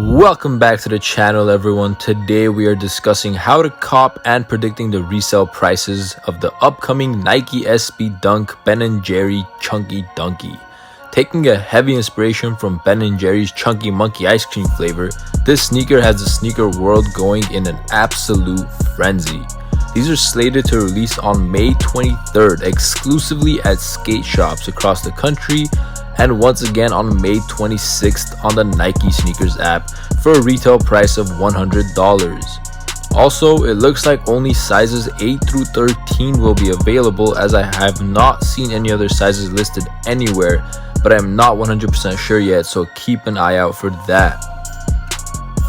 Welcome back to the channel, everyone. Today we are discussing how to cop and predicting the resale prices of the upcoming Nike SB Dunk Ben & Jerry Chunky Dunky. Taking a heavy inspiration from Ben & Jerry's Chunky Monkey ice cream flavor, this sneaker has the sneaker world going in an absolute frenzy. These are slated to release on May 23rd exclusively at skate shops across the country, and once again on May 26th on the Nike Sneakers app for a retail price of $100. Also, it looks like only sizes 8 through 13 will be available, as I have not seen any other sizes listed anywhere, but I'm not 100% sure yet, so keep an eye out for that.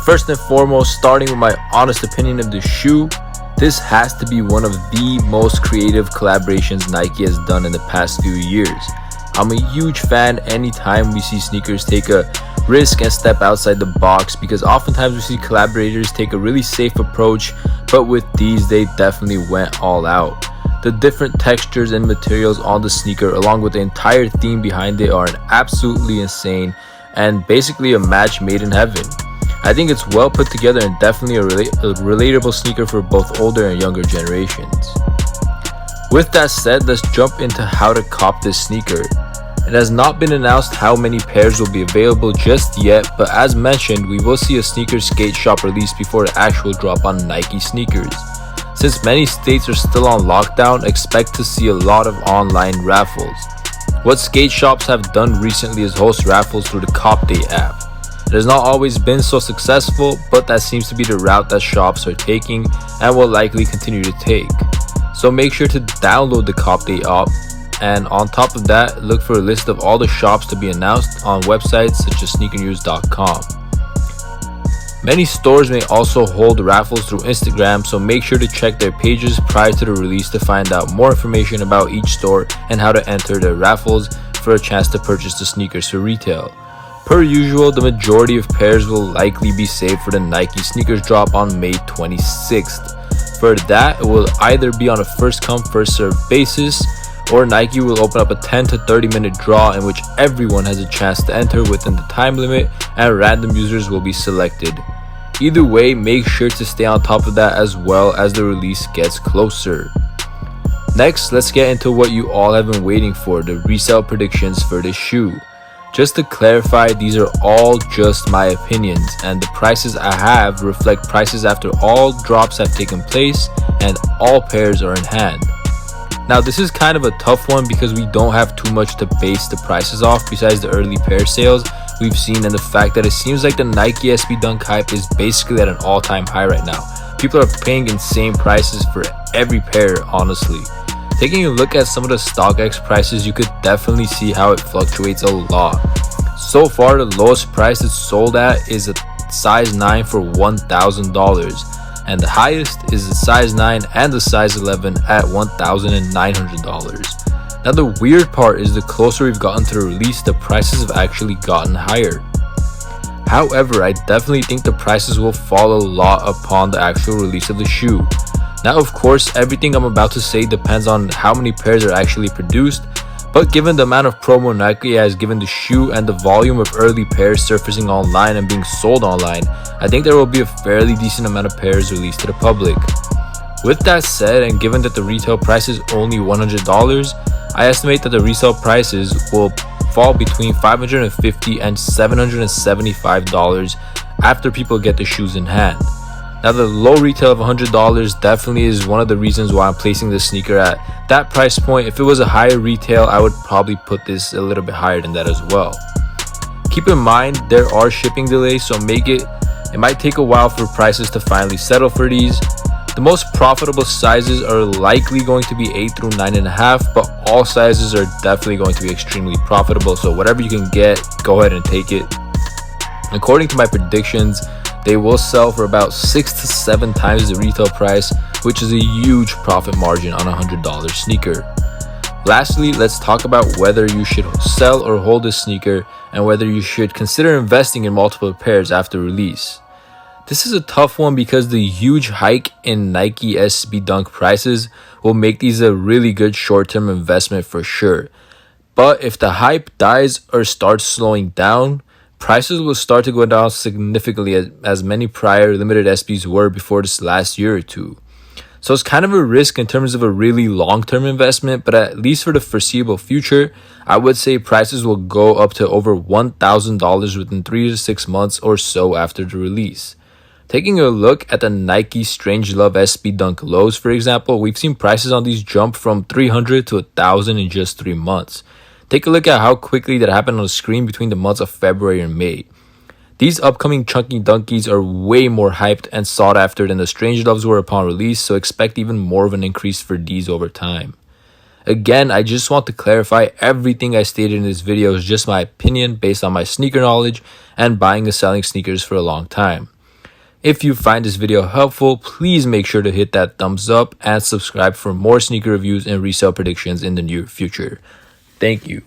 First and foremost, starting with my honest opinion of the shoe, this has to be one of the most creative collaborations Nike has done in the past few years. I'm a huge fan anytime we see sneakers take a risk and step outside the box, because oftentimes we see collaborators take a really safe approach, but with these they definitely went all out. The different textures and materials on the sneaker along with the entire theme behind it are absolutely insane and basically a match made in heaven. I think it's well put together and definitely a relatable sneaker for both older and younger generations. With that said, let's jump into how to cop this sneaker. It has not been announced how many pairs will be available just yet, but as mentioned, we will see a sneaker skate shop release before the actual drop on Nike sneakers. Since many states are still on lockdown, expect to see a lot of online raffles. What skate shops have done recently is host raffles through the Cop Day app. It has not always been so successful, but that seems to be the route that shops are taking and will likely continue to take. So make sure to download the Cop Day app, and on top of that, look for a list of all the shops to be announced on websites such as sneakernews.com. Many stores may also hold raffles through Instagram, so make sure to check their pages prior to the release to find out more information about each store and how to enter their raffles for a chance to purchase the sneakers for retail. Per usual, the majority of pairs will likely be saved for the Nike sneakers drop on May 26th. For that, it will either be on a first come first served basis, or Nike will open up a 10 to 30 minute draw in which everyone has a chance to enter within the time limit and random users will be selected. Either way, make sure to stay on top of that as well as the release gets closer. Next, let's get into what you all have been waiting for, the resale predictions for this shoe. Just to clarify, these are all just my opinions, and the prices I have reflect prices after all drops have taken place and all pairs are in hand. Now, this is kind of a tough one because we don't have too much to base the prices off besides the early pair sales we've seen and the fact that it seems like the Nike SB Dunk hype is basically at an all-time high right now. People are paying insane prices for every pair, honestly. Taking a look at some of the StockX prices, you could definitely see how it fluctuates a lot. So far, the lowest price it's sold at is a size 9 for $1,000. And the highest is the size 9 and the size 11 at $1,900. Now the weird part is the closer we've gotten to the release, the prices have actually gotten higher. However, I definitely think the prices will fall a lot upon the actual release of the shoe. Now of course, everything I'm about to say depends on how many pairs are actually produced, but given the amount of promo Nike has given the shoe and the volume of early pairs surfacing online and being sold online, I think there will be a fairly decent amount of pairs released to the public. With that said, and given that the retail price is only $100, I estimate that the resale prices will fall between $550 and $775 after people get the shoes in hand. Now the low retail of $100 definitely is one of the reasons why I'm placing this sneaker at that price point. If it was a higher retail, I would probably put this a little bit higher than that as well. Keep in mind there are shipping delays, so it might take a while for prices to finally settle for these. The most profitable sizes are likely going to be 8 through 9.5, but all sizes are definitely going to be extremely profitable, so whatever you can get, go ahead and take it. According to my predictions, they will sell for about 6 to 7 times the retail price, which is a huge profit margin on a $100 sneaker. Lastly, let's talk about whether you should sell or hold a sneaker and whether you should consider investing in multiple pairs after release. This is a tough one because the huge hike in Nike SB Dunk prices will make these a really good short-term investment for sure. But if the hype dies or starts slowing down, prices will start to go down significantly as many prior limited SBs were before this last year or two. So it's kind of a risk in terms of a really long-term investment, but at least for the foreseeable future, I would say prices will go up to over $1,000 within 3 to 6 months or so after the release. Taking a look at the Nike Strangelove SB Dunk lows, for example, we've seen prices on these jump from $300 to $1,000 in just 3 months. Take a look at how quickly that happened on the screen between the months of February and May. These upcoming chunky Dunkies are way more hyped and sought after than the Strangeloves were upon release, so expect even more of an increase for these over time. Again, I just want to clarify everything I stated in this video is just my opinion based on my sneaker knowledge and buying and selling sneakers for a long time. If you find this video helpful, please make sure to hit that thumbs up and subscribe for more sneaker reviews and resale predictions in the near future. Thank you.